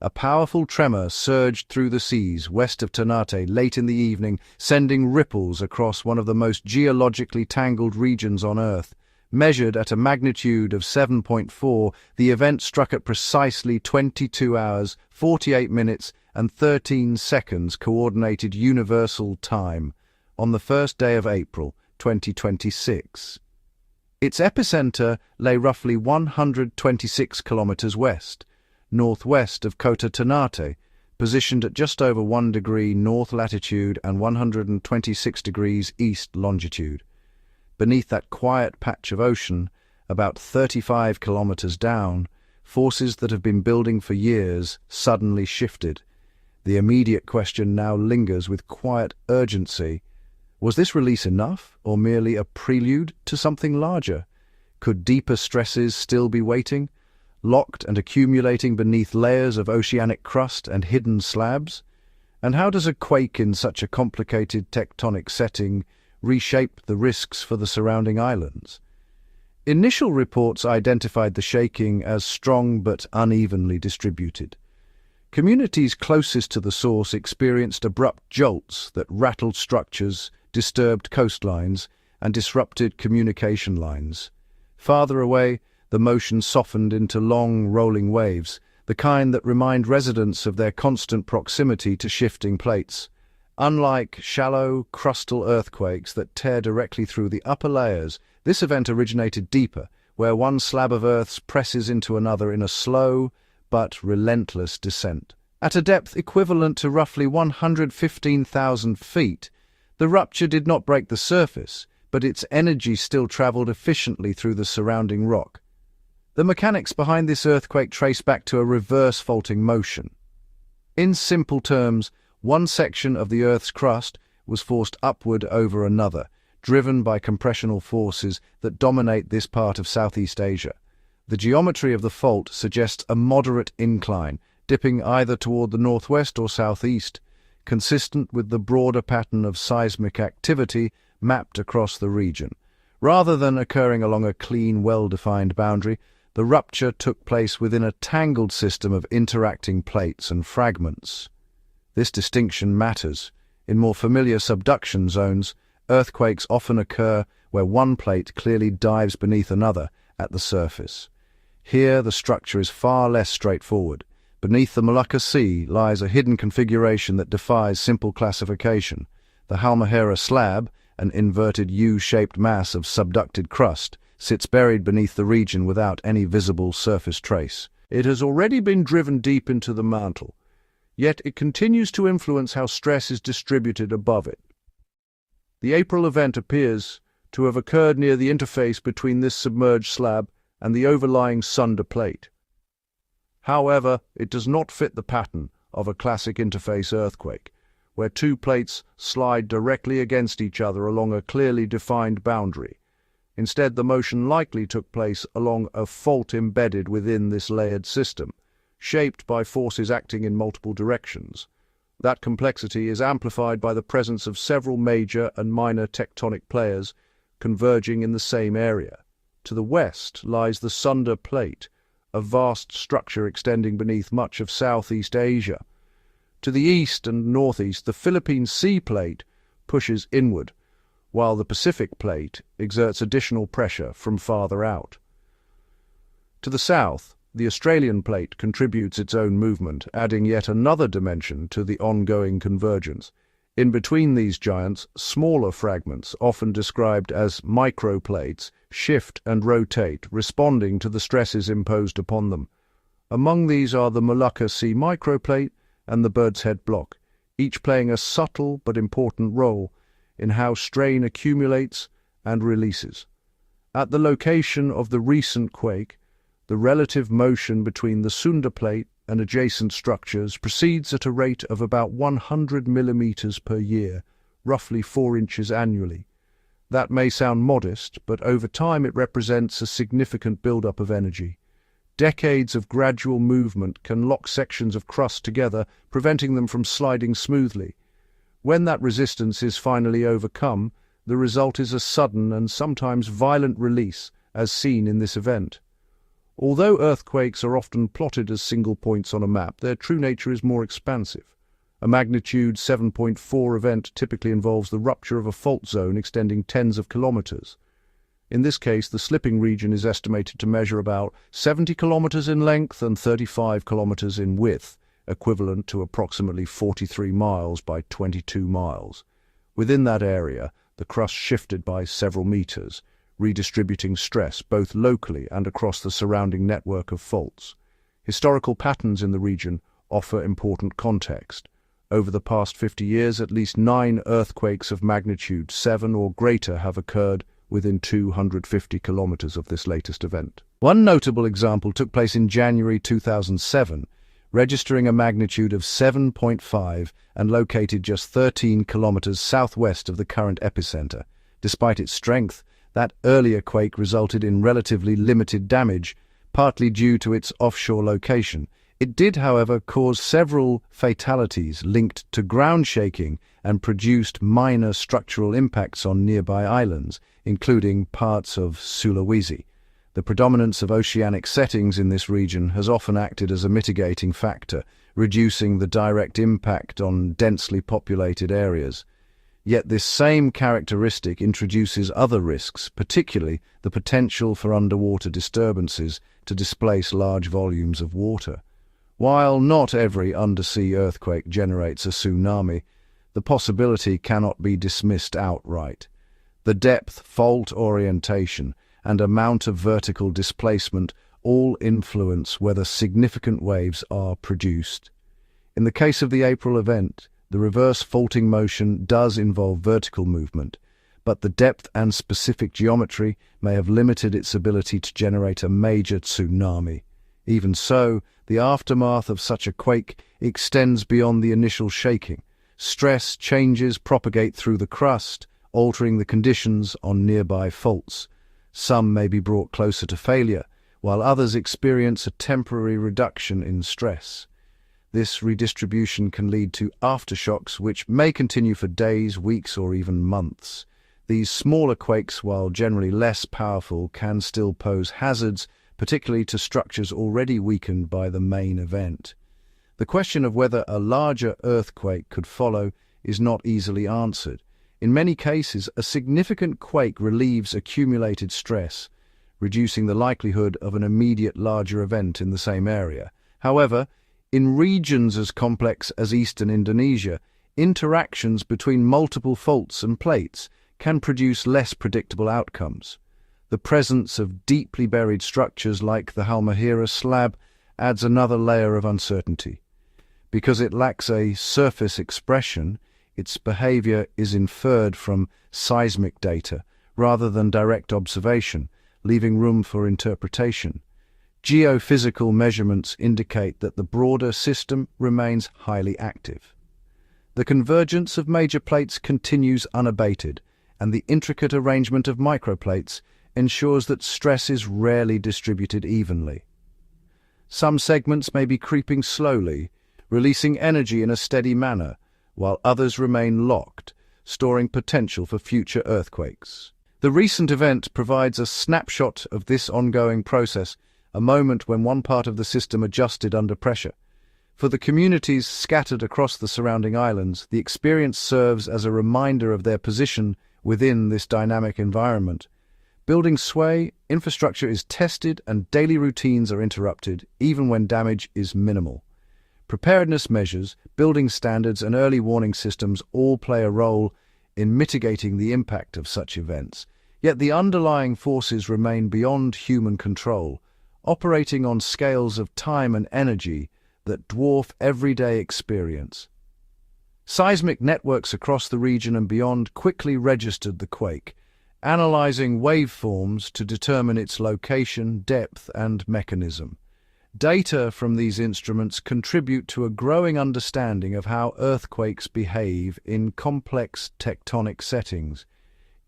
a powerful tremor surged through the seas west of Ternate late in the evening, sending ripples across one of the most geologically tangled regions on Earth. Measured at a magnitude of 7.4, the event struck at precisely 22 hours, 48 minutes, and 13 seconds Coordinated Universal Time on the first day of April 2026. Its epicenter lay roughly 126 kilometers west, northwest of Kota Ternate, positioned at just over 1 degree north latitude and 126 degrees east longitude. Beneath that quiet patch of ocean, about 35 kilometers down, forces that have been building for years suddenly shifted. The immediate question now lingers with quiet urgency. Was this release enough, or merely a prelude to something larger? Could deeper stresses still be waiting, locked and accumulating beneath layers of oceanic crust and hidden slabs? And how does a quake in such a complicated tectonic setting reshape the risks for the surrounding islands? Initial reports identified the shaking as strong but unevenly distributed. Communities closest to the source experienced abrupt jolts that rattled structures, disturbed coastlines, and disrupted communication lines. Farther away, the motion softened into long, rolling waves, the kind that remind residents of their constant proximity to shifting plates. Unlike shallow, crustal earthquakes that tear directly through the upper layers, this event originated deeper, where one slab of earth presses into another in a slow but relentless descent. At a depth equivalent to roughly 115,000 feet, the rupture did not break the surface, but its energy still traveled efficiently through the surrounding rock. The mechanics behind this earthquake trace back to a reverse faulting motion. In simple terms, one section of the Earth's crust was forced upward over another, driven by compressional forces that dominate this part of Southeast Asia. The geometry of the fault suggests a moderate incline, dipping either toward the northwest or southeast, consistent with the broader pattern of seismic activity mapped across the region. Rather than occurring along a clean, well-defined boundary, the rupture took place within a tangled system of interacting plates and fragments. This distinction matters. In more familiar subduction zones, earthquakes often occur where one plate clearly dives beneath another at the surface. Here, the structure is far less straightforward. Beneath the Molucca Sea lies a hidden configuration that defies simple classification. The Halmahera slab, an inverted U-shaped mass of subducted crust, sits buried beneath the region without any visible surface trace. It has already been driven deep into the mantle, yet it continues to influence how stress is distributed above it. The April event appears to have occurred near the interface between this submerged slab and the overlying sunder plate. However, it does not fit the pattern of a classic interface earthquake, where two plates slide directly against each other along a clearly defined boundary. Instead, the motion likely took place along a fault embedded within this layered system, shaped by forces acting in multiple directions. That complexity is amplified by the presence of several major and minor tectonic players converging in the same area. To the west lies the Sunder Plate, a vast structure extending beneath much of Southeast Asia. To the east and northeast, the Philippine Sea Plate pushes inward, while the Pacific Plate exerts additional pressure from farther out. To the south, the Australian Plate contributes its own movement, adding yet another dimension to the ongoing convergence. In between these giants, smaller fragments, often described as microplates, shift and rotate, responding to the stresses imposed upon them. Among these are the Molucca Sea Microplate and the Bird's Head Block, each playing a subtle but important role in how strain accumulates and releases. At the location of the recent quake, the relative motion between the Sunda Plate and adjacent structures proceeds at a rate of about 100 millimeters per year, roughly 4 inches annually. That may sound modest, but over time it represents a significant buildup of energy. Decades of gradual movement can lock sections of crust together, preventing them from sliding smoothly. When that resistance is finally overcome, the result is a sudden and sometimes violent release, as seen in this event. Although earthquakes are often plotted as single points on a map, their true nature is more expansive. A magnitude 7.4 event typically involves the rupture of a fault zone extending tens of kilometers. In this case, the slipping region is estimated to measure about 70 kilometers in length and 35 kilometers in width, equivalent to approximately 43 miles by 22 miles. Within that area, the crust shifted by several meters, redistributing stress both locally and across the surrounding network of faults. Historical patterns in the region offer important context. Over the past 50 years, at least 9 earthquakes of magnitude 7 or greater have occurred within 250 kilometers of this latest event. One notable example took place in January 2007, registering a magnitude of 7.5 and located just 13 kilometers southwest of the current epicenter. Despite its strength, that earlier quake resulted in relatively limited damage, partly due to its offshore location. It did, however, cause several fatalities linked to ground shaking and produced minor structural impacts on nearby islands, including parts of Sulawesi. The predominance of oceanic settings in this region has often acted as a mitigating factor, reducing the direct impact on densely populated areas. Yet this same characteristic introduces other risks, particularly the potential for underwater disturbances to displace large volumes of water. While not every undersea earthquake generates a tsunami, the possibility cannot be dismissed outright. The depth, fault orientation, and amount of vertical displacement all influence whether significant waves are produced. In the case of the April event, the reverse faulting motion does involve vertical movement, but the depth and specific geometry may have limited its ability to generate a major tsunami. Even so, the aftermath of such a quake extends beyond the initial shaking. Stress changes propagate through the crust, altering the conditions on nearby faults. Some may be brought closer to failure, while others experience a temporary reduction in stress. This redistribution can lead to aftershocks which may continue for days, weeks, or even months. These smaller quakes, while generally less powerful, can still pose hazards, particularly to structures already weakened by the main event. The question of whether a larger earthquake could follow is not easily answered. In many cases, a significant quake relieves accumulated stress, reducing the likelihood of an immediate larger event in the same area. However, in regions as complex as eastern Indonesia, interactions between multiple faults and plates can produce less predictable outcomes. The presence of deeply buried structures like the Halmahera slab adds another layer of uncertainty. Because it lacks a surface expression, its behavior is inferred from seismic data rather than direct observation, leaving room for interpretation. Geophysical measurements indicate that the broader system remains highly active. The convergence of major plates continues unabated, and the intricate arrangement of microplates ensures that stress is rarely distributed evenly. Some segments may be creeping slowly, releasing energy in a steady manner, while others remain locked, storing potential for future earthquakes. The recent event provides a snapshot of this ongoing process, a moment when one part of the system adjusted under pressure. For the communities scattered across the surrounding islands, the experience serves as a reminder of their position within this dynamic environment. Building sway, infrastructure is tested, and daily routines are interrupted, even when damage is minimal. Preparedness measures, building standards, and early warning systems all play a role in mitigating the impact of such events. Yet the underlying forces remain beyond human control, operating on scales of time and energy that dwarf everyday experience. Seismic networks across the region and beyond quickly registered the quake, analyzing waveforms to determine its location, depth, and mechanism. Data from these instruments contribute to a growing understanding of how earthquakes behave in complex tectonic settings.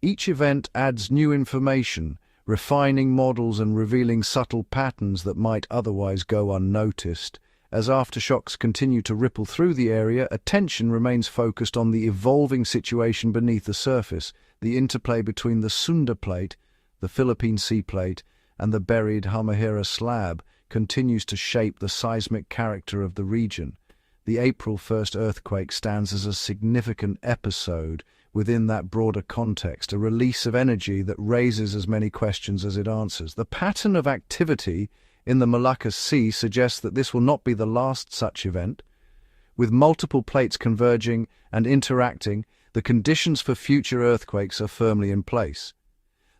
Each event adds new information, refining models and revealing subtle patterns that might otherwise go unnoticed. As aftershocks continue to ripple through the area, attention remains focused on the evolving situation beneath the surface, the interplay between the Sunda Plate, the Philippine Sea Plate, and the buried Halmahera slab continues to shape the seismic character of the region. The April 1st earthquake stands as a significant episode within that broader context, a release of energy that raises as many questions as it answers. The pattern of activity in the Molucca Sea suggests that this will not be the last such event. With multiple plates converging and interacting, the conditions for future earthquakes are firmly in place.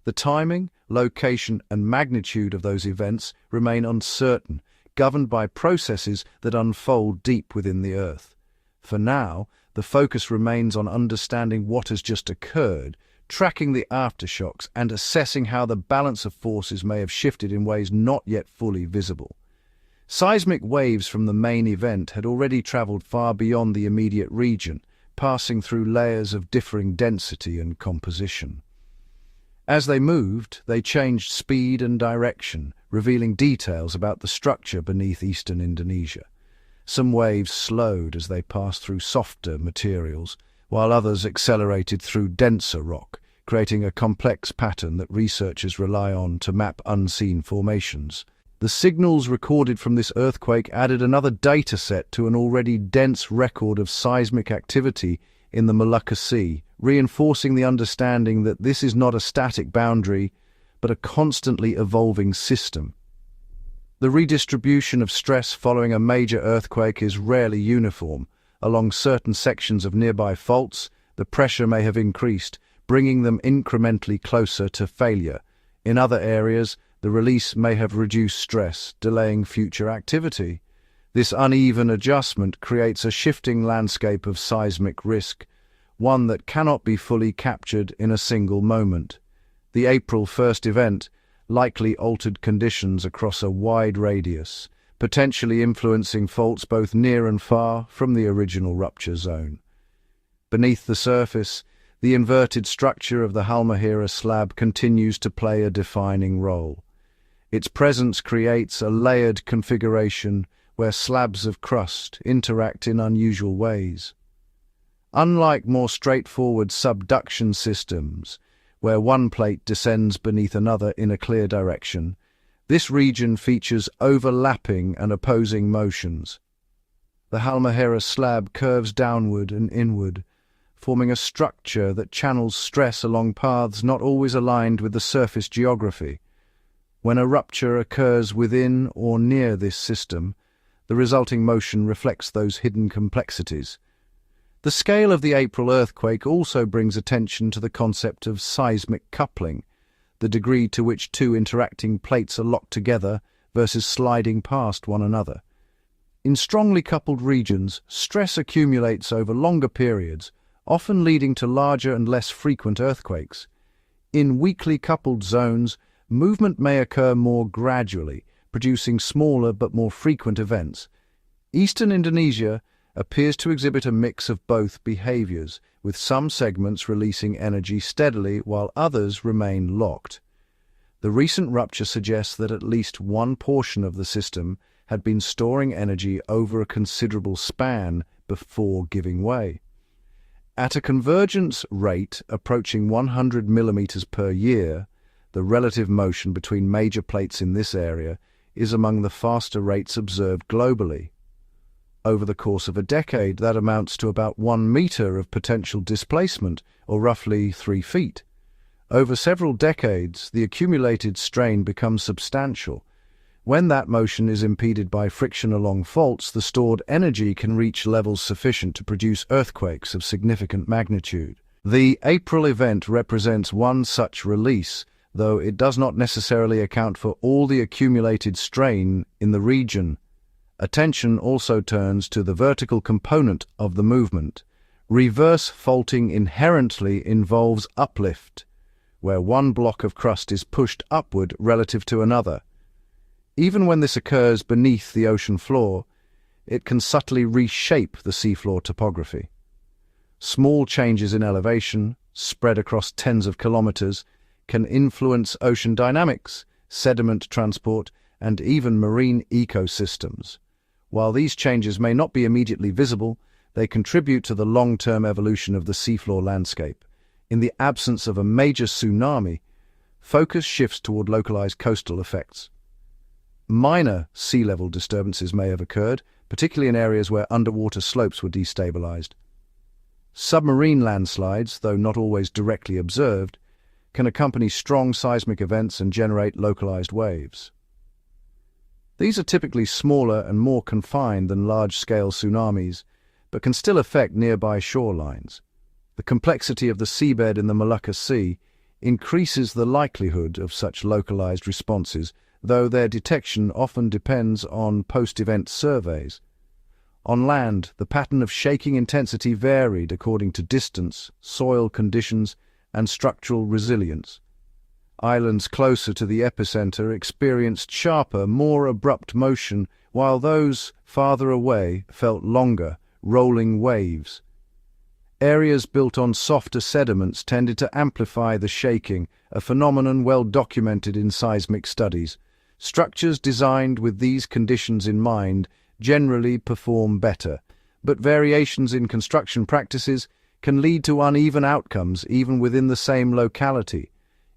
The timing, location, and magnitude of those events remain uncertain, governed by processes that unfold deep within the Earth. For now, the focus remains on understanding what has just occurred, tracking the aftershocks, and assessing how the balance of forces may have shifted in ways not yet fully visible. Seismic waves from the main event had already traveled far beyond the immediate region, passing through layers of differing density and composition. As they moved, they changed speed and direction, revealing details about the structure beneath eastern Indonesia. Some waves slowed as they passed through softer materials, while others accelerated through denser rock, creating a complex pattern that researchers rely on to map unseen formations. The signals recorded from this earthquake added another data set to an already dense record of seismic activity in the Molucca Sea, reinforcing the understanding that this is not a static boundary, but a constantly evolving system. The redistribution of stress following a major earthquake is rarely uniform. Along certain sections of nearby faults, the pressure may have increased, bringing them incrementally closer to failure. In other areas, the release may have reduced stress, delaying future activity. This uneven adjustment creates a shifting landscape of seismic risk, one that cannot be fully captured in a single moment. The April 1st event likely altered conditions across a wide radius, potentially influencing faults both near and far from the original rupture zone. Beneath the surface, the inverted structure of the Halmahera slab continues to play a defining role. Its presence creates a layered configuration where slabs of crust interact in unusual ways. Unlike more straightforward subduction systems, where one plate descends beneath another in a clear direction, this region features overlapping and opposing motions. The Halmahera slab curves downward and inward, forming a structure that channels stress along paths not always aligned with the surface geography. When a rupture occurs within or near this system, the resulting motion reflects those hidden complexities. The scale of the April earthquake also brings attention to the concept of seismic coupling, the degree to which two interacting plates are locked together versus sliding past one another. In strongly coupled regions, stress accumulates over longer periods, often leading to larger and less frequent earthquakes. In weakly coupled zones, movement may occur more gradually, producing smaller but more frequent events. Eastern Indonesia appears to exhibit a mix of both behaviors, with some segments releasing energy steadily while others remain locked. The recent rupture suggests that at least one portion of the system had been storing energy over a considerable span before giving way. At a convergence rate approaching 100 millimeters per year, the relative motion between major plates in this area is among the faster rates observed globally. Over the course of a decade, that amounts to about 1 meter of potential displacement, or roughly 3 feet. Over several decades, the accumulated strain becomes substantial. When that motion is impeded by friction along faults, the stored energy can reach levels sufficient to produce earthquakes of significant magnitude. The April event represents one such release, though it does not necessarily account for all the accumulated strain in the region. Attention also turns to the vertical component of the movement. Reverse faulting inherently involves uplift, where one block of crust is pushed upward relative to another. Even when this occurs beneath the ocean floor, it can subtly reshape the seafloor topography. Small changes in elevation, spread across tens of kilometers, can influence ocean dynamics, sediment transport, and even marine ecosystems. While these changes may not be immediately visible, they contribute to the long-term evolution of the seafloor landscape. In the absence of a major tsunami, focus shifts toward localized coastal effects. Minor sea level disturbances may have occurred, particularly in areas where underwater slopes were destabilized. Submarine landslides, though not always directly observed, can accompany strong seismic events and generate localized waves. These are typically smaller and more confined than large-scale tsunamis, but can still affect nearby shorelines. The complexity of the seabed in the Molucca Sea increases the likelihood of such localized responses, though their detection often depends on post-event surveys. On land, the pattern of shaking intensity varied according to distance, soil conditions, and structural resilience. Islands closer to the epicenter experienced sharper, more abrupt motion, while those farther away felt longer, rolling waves. Areas built on softer sediments tended to amplify the shaking, a phenomenon well documented in seismic studies. Structures designed with these conditions in mind generally perform better, but variations in construction practices can lead to uneven outcomes even within the same locality.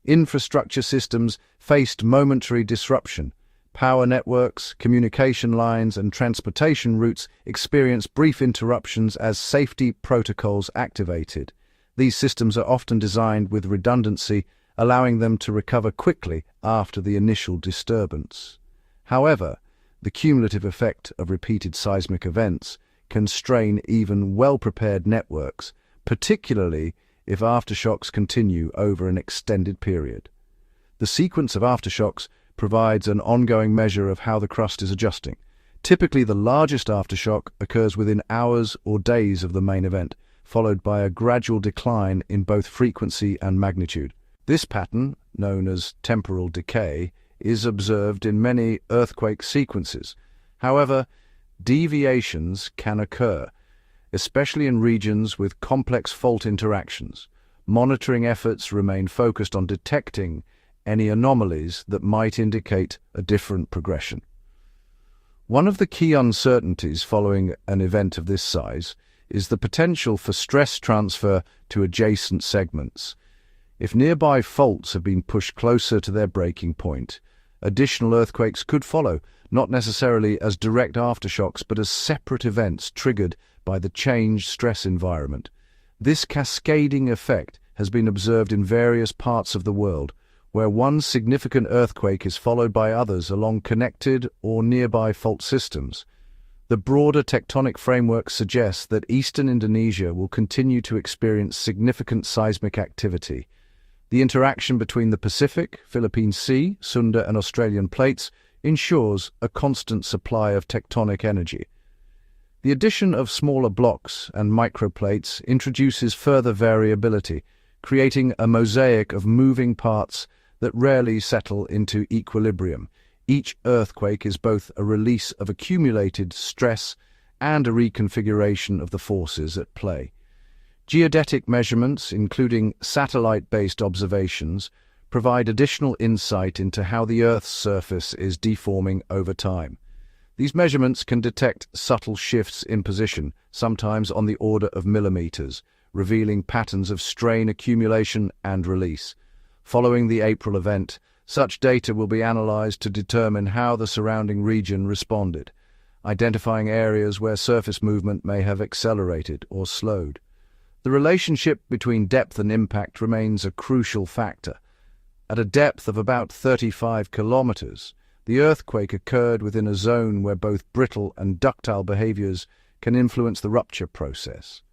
Infrastructure systems faced momentary disruption. Power networks, communication lines, and transportation routes experienced brief interruptions as safety protocols activated. These systems are often designed with redundancy, allowing them to recover quickly after the initial disturbance. However, the cumulative effect of repeated seismic events can strain even well-prepared networks, particularly if aftershocks continue over an extended period. The sequence of aftershocks provides an ongoing measure of how the crust is adjusting. Typically, the largest aftershock occurs within hours or days of the main event, followed by a gradual decline in both frequency and magnitude. This pattern, known as temporal decay, is observed in many earthquake sequences. However, deviations can occur, especially in regions with complex fault interactions. Monitoring efforts remain focused on detecting any anomalies that might indicate a different progression. One of the key uncertainties following an event of this size is the potential for stress transfer to adjacent segments. If nearby faults have been pushed closer to their breaking point, additional earthquakes could follow, not necessarily as direct aftershocks but as separate events triggered by the changed stress environment. This cascading effect has been observed in various parts of the world, where one significant earthquake is followed by others along connected or nearby fault systems. The broader tectonic framework suggests that eastern Indonesia will continue to experience significant seismic activity. The interaction between the Pacific, Philippine Sea, Sunda and Australian plates ensures a constant supply of tectonic energy. The addition of smaller blocks and microplates introduces further variability, creating a mosaic of moving parts that rarely settle into equilibrium. Each earthquake is both a release of accumulated stress and a reconfiguration of the forces at play. Geodetic measurements, including satellite-based observations, provide additional insight into how the Earth's surface is deforming over time. These measurements can detect subtle shifts in position, sometimes on the order of millimeters, revealing patterns of strain accumulation and release. Following the April event, such data will be analyzed to determine how the surrounding region responded, identifying areas where surface movement may have accelerated or slowed. The relationship between depth and impact remains a crucial factor. At a depth of about 35 kilometers, the earthquake occurred within a zone where both brittle and ductile behaviors can influence the rupture process.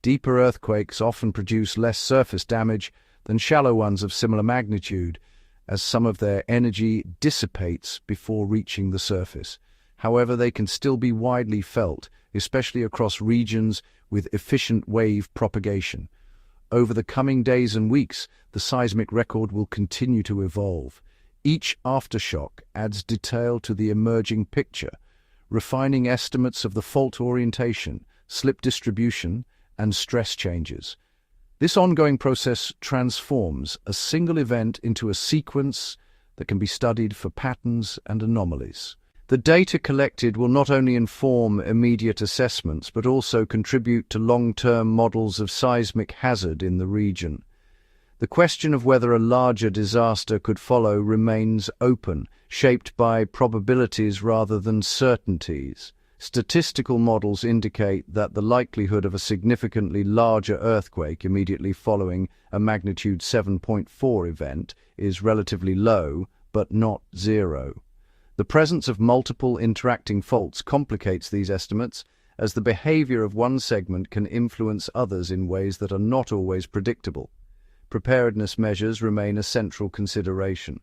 Deeper earthquakes often produce less surface damage than shallow ones of similar magnitude, as some of their energy dissipates before reaching the surface. However, they can still be widely felt, especially across regions with efficient wave propagation. Over the coming days and weeks, the seismic record will continue to evolve. Each aftershock adds detail to the emerging picture, refining estimates of the fault orientation, slip distribution, and stress changes. This ongoing process transforms a single event into a sequence that can be studied for patterns and anomalies. The data collected will not only inform immediate assessments, but also contribute to long-term models of seismic hazard in the region. The question of whether a larger disaster could follow remains open, shaped by probabilities rather than certainties. Statistical models indicate that the likelihood of a significantly larger earthquake immediately following a magnitude 7.4 event is relatively low, but not zero. The presence of multiple interacting faults complicates these estimates, as the behavior of one segment can influence others in ways that are not always predictable. Preparedness measures remain a central consideration.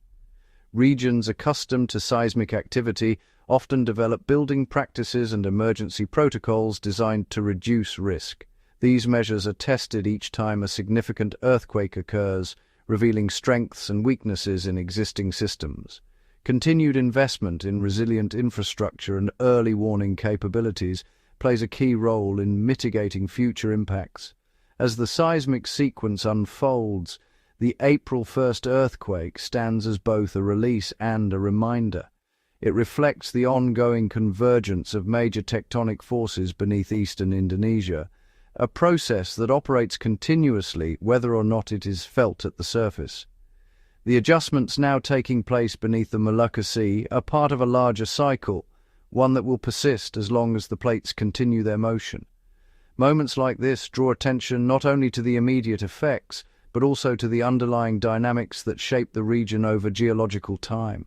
Regions accustomed to seismic activity often develop building practices and emergency protocols designed to reduce risk. These measures are tested each time a significant earthquake occurs, revealing strengths and weaknesses in existing systems. Continued investment in resilient infrastructure and early warning capabilities plays a key role in mitigating future impacts. As the seismic sequence unfolds, the April 1st earthquake stands as both a release and a reminder. It reflects the ongoing convergence of major tectonic forces beneath eastern Indonesia, a process that operates continuously whether or not it is felt at the surface. The adjustments now taking place beneath the Molucca Sea are part of a larger cycle, one that will persist as long as the plates continue their motion. Moments like this draw attention not only to the immediate effects, but also to the underlying dynamics that shape the region over geological time.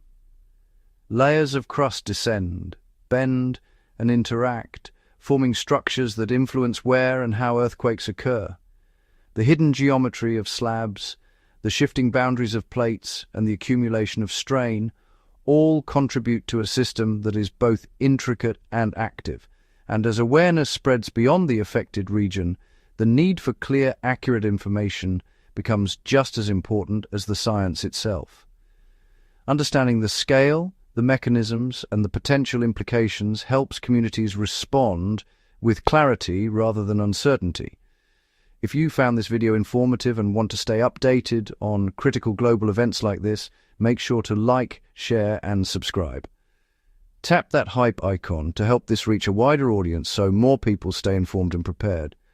Layers of crust descend, bend, and interact, forming structures that influence where and how earthquakes occur. The hidden geometry of slabs, the shifting boundaries of plates, and the accumulation of strain all contribute to a system that is both intricate and active. And as awareness spreads beyond the affected region, the need for clear, accurate information becomes just as important as the science itself. Understanding the scale, the mechanisms, and the potential implications helps communities respond with clarity rather than uncertainty. If you found this video informative and want to stay updated on critical global events like this, make sure to like, share, and subscribe. Tap that hype icon to help this reach a wider audience so more people stay informed and prepared.